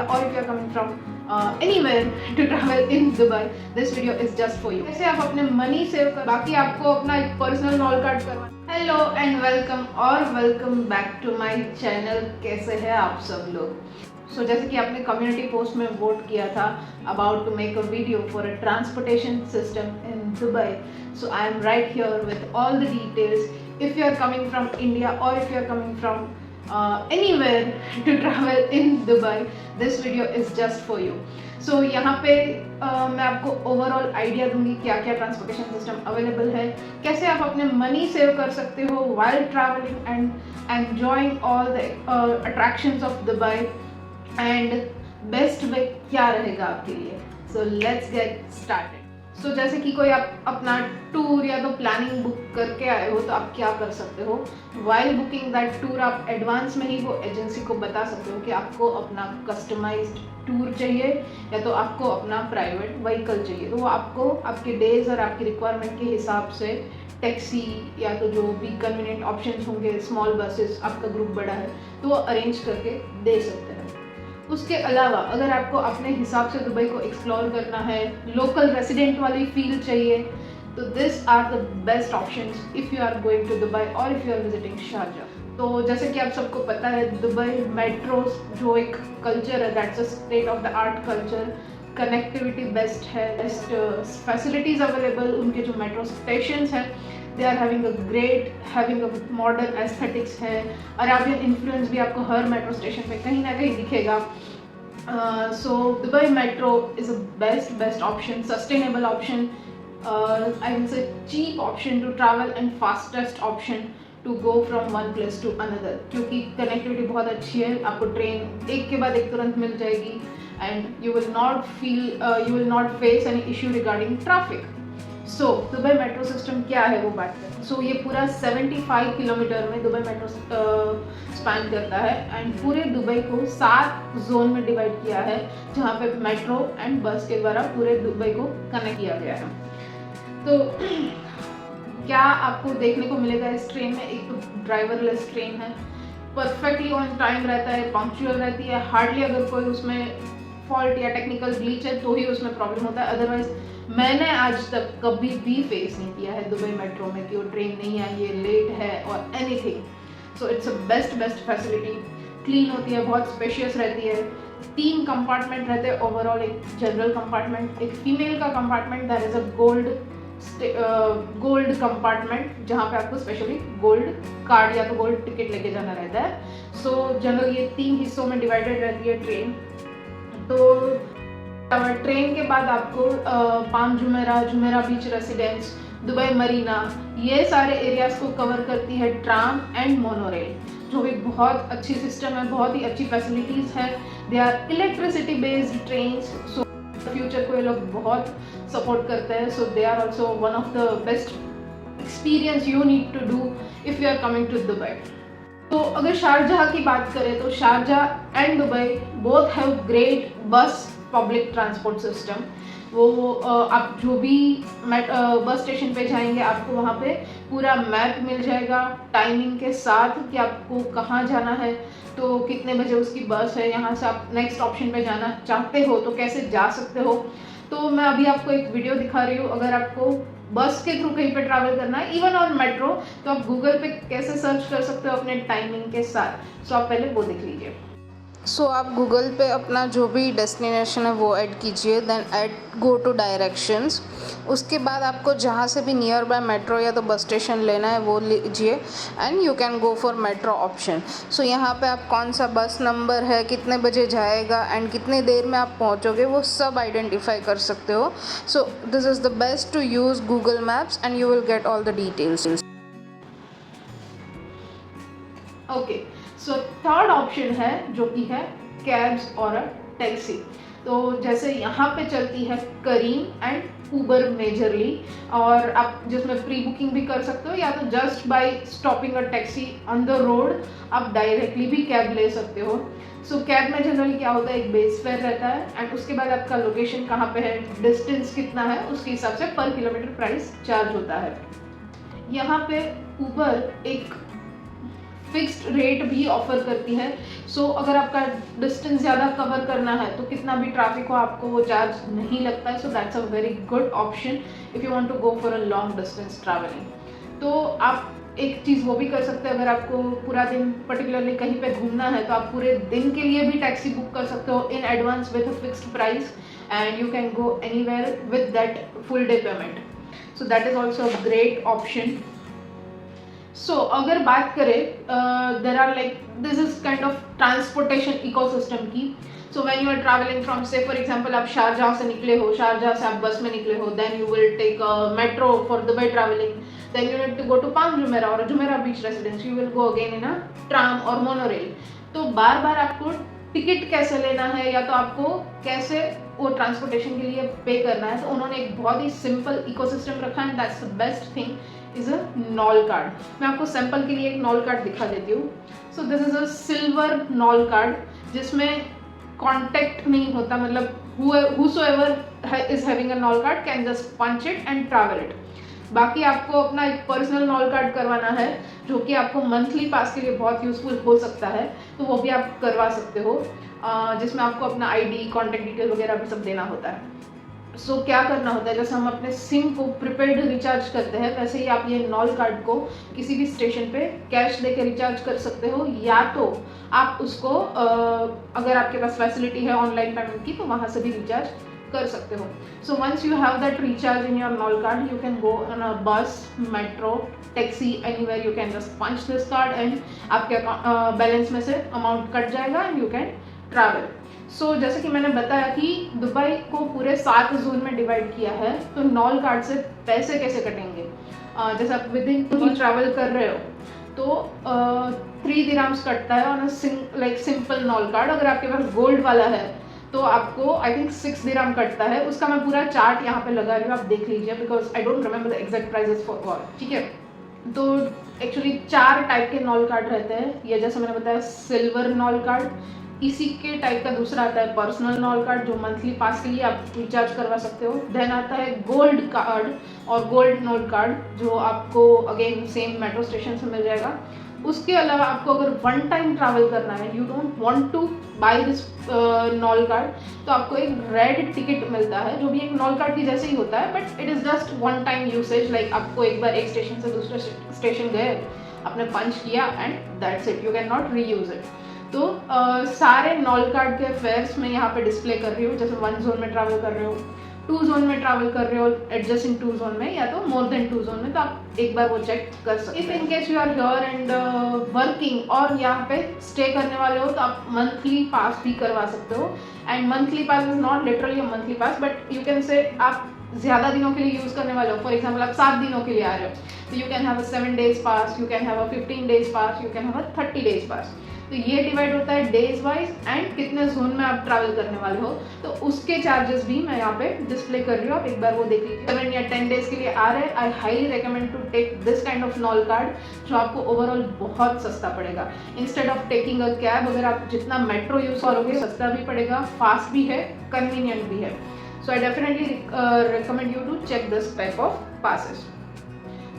or if you are coming from anywhere to travel in Dubai, this video is just for you. कैसे आप अपने money save कर, बाकी आपको अपना एक पर्सनल नॉल कार्ड करवाना। Hello and welcome back to my channel. कैसे हैं आप सब लोग? सो जैसे कि आपने कम्युनिटी पोस्ट में वोट किया था about to make a video for a transportation system in Dubai, so I am right here with all the details. If you are coming from India और if you are coming from anywhere to travel in Dubai, this video is just for you. So यहाँ पे मैं आपको overall idea दूंगी क्या क्या transportation system available है, कैसे आप अपने मनी सेव कर सकते हो while traveling and enjoying all the attractions of Dubai, and best way क्या रहेगा आपके लिए। So let's get started. So जैसे कि कोई आप अपना टूर या तो प्लानिंग बुक करके आए हो तो आप क्या कर सकते हो, वाइल बुकिंग दैट टूर आप एडवांस में ही वो एजेंसी को बता सकते हो कि आपको अपना कस्टमाइज्ड टूर चाहिए या तो आपको अपना प्राइवेट व्हीकल चाहिए। तो वो आपको आपके डेज और आपकी रिक्वायरमेंट के हिसाब से टैक्सी या तो जो भी कन्वीनियंट ऑप्शंस होंगे, स्मॉल बसेस, आपका ग्रुप बड़ा है तो वो अरेंज करके दे सकते हैं। उसके अलावा अगर आपको अपने हिसाब से दुबई को एक्सप्लोर करना है, लोकल रेसिडेंट वाली फील चाहिए, तो this are the best options if you are going to Dubai और if you are visiting Sharjah. तो जैसे कि आप सबको पता है, दुबई मेट्रो जो एक कल्चर है, that's a state of the art culture. Connectivity best है, बेस्ट फैसिलिटीज़ अवेलेबल, उनके जो मेट्रो स्टेशंस हैं they are having a modern aesthetics है। अराबियन इन्फ्लुएंस भी आपको हर मेट्रो स्टेशन पे कहीं ना कहीं दिखेगा। So Dubai metro is a best option, sustainable option, I will say cheap option to travel and fastest option to go from one place to another, क्योंकि connectivity बहुत अच्छी है। आपको ट्रेन एक के बाद एक तुरंत मिल जाएगी and you will not face any issue regarding traffic. So Dubai metro system क्या है वो बात करें। सो ये पूरा 75 किलोमीटर में दुबई मेट्रो स्पैन करता है एंड पूरे दुबई को 7 जोन में डिवाइड किया है, जहाँ पे मेट्रो एंड बस के द्वारा पूरे दुबई को कनेक्ट किया गया है। तो क्या आपको देखने को मिलेगा इस ट्रेन में? एक तो ड्राइवरलेस ट्रेन है, परफेक्टली ऑन टाइम रहता है, पंक्चुअल रहती है, हार्डली अगर कोई उसमें फॉल्ट या टेक्निकल ग्लिच है तो ही उसमें प्रॉब्लम होता है। अदरवाइज मैंने आज तक कभी भी फेस नहीं किया है दुबई मेट्रो में कि वो ट्रेन नहीं आई है, लेट है और anything. So it's a best facility. Clean होती है, बहुत स्पेशियस रहती है। 3 कंपार्टमेंट रहते हैं ओवरऑल, एक जनरल कंपार्टमेंट, एक फीमेल का compartment, that is a gold compartment, जहाँ पे आपको स्पेशली गोल्ड कार्ड या तो गोल्ड टिकट लेके जाना रहता है। सो जनरल ये 3 हिस्सों में डिवाइडेड रहती है ट्रेन। तो ट्रेन के बाद आपको palm Jumeirah Beach residence, Dubai Marina, ये सारे एरियाज को कवर करती है ट्राम एंड मोनोरेल, जो भी बहुत अच्छी सिस्टम है, बहुत ही अच्छी फैसिलिटीज़ है। They are electricity based trains, so future को ये लोग बहुत सपोर्ट करते हैं। So they are also one of the best experience you need to do if you are coming to Dubai. तो अगर शारजाह की बात करें तो Sharjah and Dubai both have great bus public transport system. वो आप जो भी बस स्टेशन पे जाएंगे आपको वहाँ पे पूरा मैप मिल जाएगा टाइमिंग के साथ कि आपको कहाँ जाना है, तो कितने बजे उसकी बस है, यहाँ से आप नेक्स्ट ऑप्शन पे जाना चाहते हो तो कैसे जा सकते हो। तो मैं अभी आपको एक वीडियो दिखा रही हूँ। अगर आपको बस के थ्रू कहीं पे ट्रैवल करना है, इवन और मेट्रो, तो आप गूगल पे कैसे सर्च कर सकते हो अपने टाइमिंग के साथ। सो आप पहले वो देख लीजिए। सो आप गूगल पे अपना जो भी डेस्टिनेशन है वो ऐड कीजिए, then add go to directions. उसके बाद आपको जहाँ से भी नियर बाय मेट्रो या तो बस स्टेशन लेना है वो लीजिए and you can go for metro option. So यहाँ पे आप कौन सा बस नंबर है, कितने बजे जाएगा एंड कितने देर में आप पहुँचोगे, वो सब आइडेंटिफाई कर सकते हो। So this is the best to use Google Maps and you will get all the details. Okay, so third option है जो कि है कैब्स और टैक्सी। तो जैसे यहाँ पे चलती है करीम एंड उबर मेजरली, और आप जिसमें प्री बुकिंग भी कर सकते हो या तो just by stopping a taxi on the road आप डायरेक्टली भी कैब ले सकते हो। सो कैब में जनरली क्या होता है, एक बेस फेयर रहता है एंड उसके बाद आपका लोकेशन कहाँ पे है, डिस्टेंस कितना है, उसके हिसाब से पर किलोमीटर प्राइस चार्ज होता है। यहाँ पे उबर एक फिक्स्ड रेट भी ऑफर करती है। सो अगर आपका डिस्टेंस ज़्यादा कवर करना है तो कितना भी ट्रैफिक हो आपको वो चार्ज नहीं लगता है। So that's a very good option if you want to go for a long distance travelling. तो आप एक चीज़ वो भी कर सकते हैं, अगर आपको पूरा दिन पर्टिकुलरली कहीं पे घूमना है तो आप पूरे दिन के लिए भी टैक्सी बुक कर सकते हो in advance with a fixed price and you can go anywhere with that full day payment. So that is also a great option. So अगर बात करें there are like this is kind of transportation ecosystem की। So when you are travelling from से for example आप Sharjah से निकले हो, Sharjah से आप बस में निकले हो, then you will take metro for Dubai travelling, then you need to go to Palm Jumeirah और Jumeirah Beach Residence, you will go again in a tram और मोनोरेल। तो बार बार आपको टिकट कैसे लेना है या तो आपको कैसे वो ट्रांसपोर्टेशन के लिए पे करना है, तो उन्होंने एक बहुत ही सिंपल इकोसिस्टम रखा है and that's the best thing is a knoll card. मैं आपको सैंपल के लिए एक नॉल कार्ड दिखा देती हूँ। So this is a silver knoll card जिसमें कॉन्टेक्ट नहीं होता, मतलब whosoever is having a null card can just punch it and travel it। बाकी आपको अपना एक पर्सनल नॉल कार्ड करवाना है जो कि आपको मंथली पास के लिए बहुत यूज़फुल हो सकता है, तो वो भी आप करवा सकते हो, जिसमें आपको अपना आईडी, कॉन्टैक्ट डिटेल वगैरह भी सब देना होता है। सो क्या करना होता है, जैसे हम अपने सिम को प्रीपेड रिचार्ज करते हैं वैसे ही आप ये नॉल कार्ड को किसी भी स्टेशन पे कैश दे के रिचार्ज कर सकते हो, या तो आप उसको अगर आपके पास फैसिलिटी है ऑनलाइन पेमेंट की तो वहाँ से भी रिचार्ज कर सकते हो। So once you have that recharge in your Nol card you can go on a bus, metro, taxi, anywhere you can just punch this card and आपके बैलेंस में से अमाउंट कट जाएगा and you can travel. So जैसे कि मैंने बताया कि Dubai को पूरे 7 जोन में डिवाइड किया है, तो नॉल कार्ड से पैसे कैसे कटेंगे, जैसे आप विद इन ही ट्रैवल कर रहे हो तो 3 दिरहम्स कटता है on like simple knoll card. अगर आपके पास गोल्ड वाला है तो आपको आई थिंक 6 दिरहम कटता है। उसका मैं पूरा चार्ट यहाँ पे लगा रही हूँ, आप देख लीजिए because I don't remember the exact prices for all. ठीक है, तो एक्चुअली 4 टाइप के नॉल कार्ड रहते हैं। ये जैसे मैंने बताया सिल्वर नॉल कार्ड, इसी के टाइप का दूसरा आता है पर्सनल नॉल कार्ड जो मंथली पास के लिए आप रिचार्ज करवा सकते हो। देन आता है गोल्ड कार्ड और गोल्ड नॉल कार्ड जो आपको अगेन सेम मेट्रो स्टेशन से मिल जाएगा। उसके अलावा आपको अगर वन टाइम ट्रैवल करना है, you don't want to buy this Nol card, तो आपको एक रेड टिकट मिलता है जो भी एक नॉल कार्ड की जैसे ही होता है, but it is just one time usage. Like आपको एक बार एक स्टेशन से दूसरे स्टेशन गए, आपने पंच किया and that's it, you can not reuse it. तो सारे नॉल कार्ड के फेयर्स मैं यहाँ पे डिस्प्ले कर रही हूँ। जैसे 1 जोन में ट्रैवल कर रहे हो, 2 जोन में ट्रैवल कर रहे हो, एडजस्टिंग 2 जोन में या तो मोर देन 2 जोन में, तो आप एक बार वो चेक कर सकते हैं। If in case you are here and working और यहाँ पे स्टे करने वाले हो तो आप मंथली पास भी करवा सकते हो। And monthly pass is not literally monthly pass, but you can say आप ज़्यादा दिनों के लिए यूज़ करने वाले हो। फॉर एग्जाम्पल आप 7 दिनों के लिए आ रहे हो तो you can have a 7 days pass, you can have a 15 days pass, you can have a 30 days पास। तो ये डिवाइड होता है डेज वाइज एंड कितने जोन में आप ट्रैवल करने वाले हो, तो उसके चार्जेस भी मैं यहाँ पे डिस्प्ले कर रही हूँ, आप एक बार वो देख लीजिए। 7 या 10 days के लिए आ रहे हैं, I highly recommend to take this kind of Nol card जो आपको ओवरऑल बहुत सस्ता पड़ेगा। Instead of taking a cab, अगर आप जितना मेट्रो यूज़ करोगे सस्ता भी पड़ेगा, फास्ट भी है, कन्वीनियंट भी है। So I definitely recommend you to check this type of passes.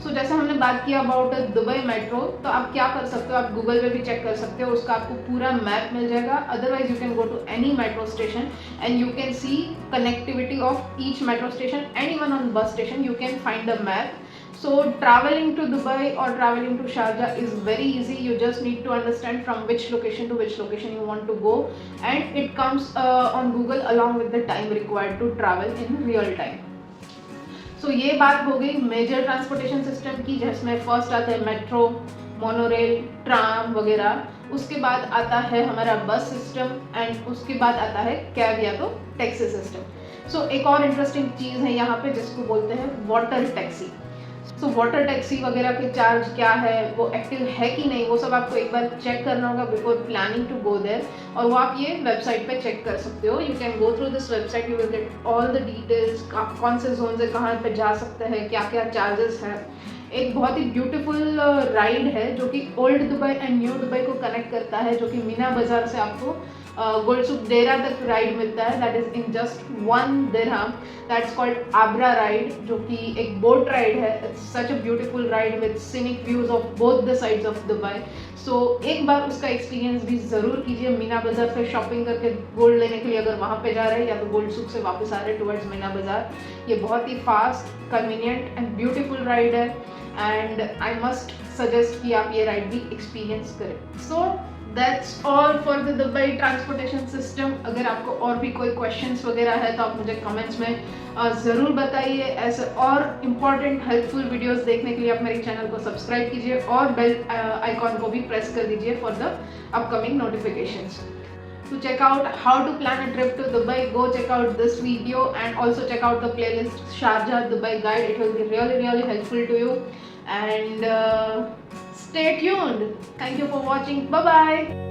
So जैसे हमने बात किया अबाउट दुबई मेट्रो, तो आप क्या कर सकते हो, आप गूगल पे भी चेक कर सकते हो, उसका आपको पूरा मैप मिल जाएगा। Otherwise you can go to any metro station and you can see connectivity of each metro station and even on bus station you can find a map. So traveling to Dubai or traveling to Sharjah is very easy. You just need to understand from which location to which location you want to go, and it comes on Google along with the time required to travel in real time. So ये बात हो गई major transportation system की, जिसमें first आता है metro, monorail, tram वगैरह। उसके बाद आता है हमारा बस सिस्टम एंड उसके बाद आता है कैब या तो टैक्सी सिस्टम। सो एक और इंटरेस्टिंग चीज़ है यहाँ पे जिसको बोलते हैं water taxi. So water taxi वगैरह के चार्ज क्या है, वो एक्टिव है कि नहीं, वो सब आपको एक बार चेक करना होगा before planning to go there, और वो आप ये वेबसाइट पे चेक कर सकते हो। You can go through this website, you will get all the details, आप कौन से जोन से कहाँ पे जा सकते हैं, क्या क्या चार्जेस है। एक बहुत ही ब्यूटीफुल राइड है जो कि old Dubai and new Dubai को कनेक्ट करता है, जो कि मीना बाज़ार से आपको गोल्ड सुक देरा तक राइड मिलता है, that is in just 1 dirham. That's called abra ride, जो कि एक बोट राइड है। It's such a beautiful ride with scenic views of both the sides of Dubai. So एक बार उसका एक्सपीरियंस भी ज़रूर कीजिए। मीना बाज़ार से शॉपिंग करके गोल्ड लेने के लिए अगर वहाँ पे जा रहे हैं, या तो गोल्ड सुक से वापस आ रहे हैं टुवर्ड्स मीना बाज़ार। ये बहुत ही fast, convenient and beautiful ride है, एंड आई मस्ट सजेस्ट कि आप ये राइड भी एक्सपीरियंस करें। So that's all for the Dubai transportation system. अगर आपको और भी कोई क्वेश्चंस वगैरह है तो आप मुझे कमेंट्स में ज़रूर बताइए। ऐसे और इम्पॉर्टेंट हेल्पफुल वीडियोस देखने के लिए आप मेरे चैनल को सब्सक्राइब कीजिए और बेल आइकॉन को भी प्रेस कर दीजिए for the upcoming notifications. To check out how to plan a trip to Dubai, go check out this video and also check out the playlist Sharjah Dubai Guide. It will be really helpful to you, and stay tuned. Thank you for watching. Bye bye.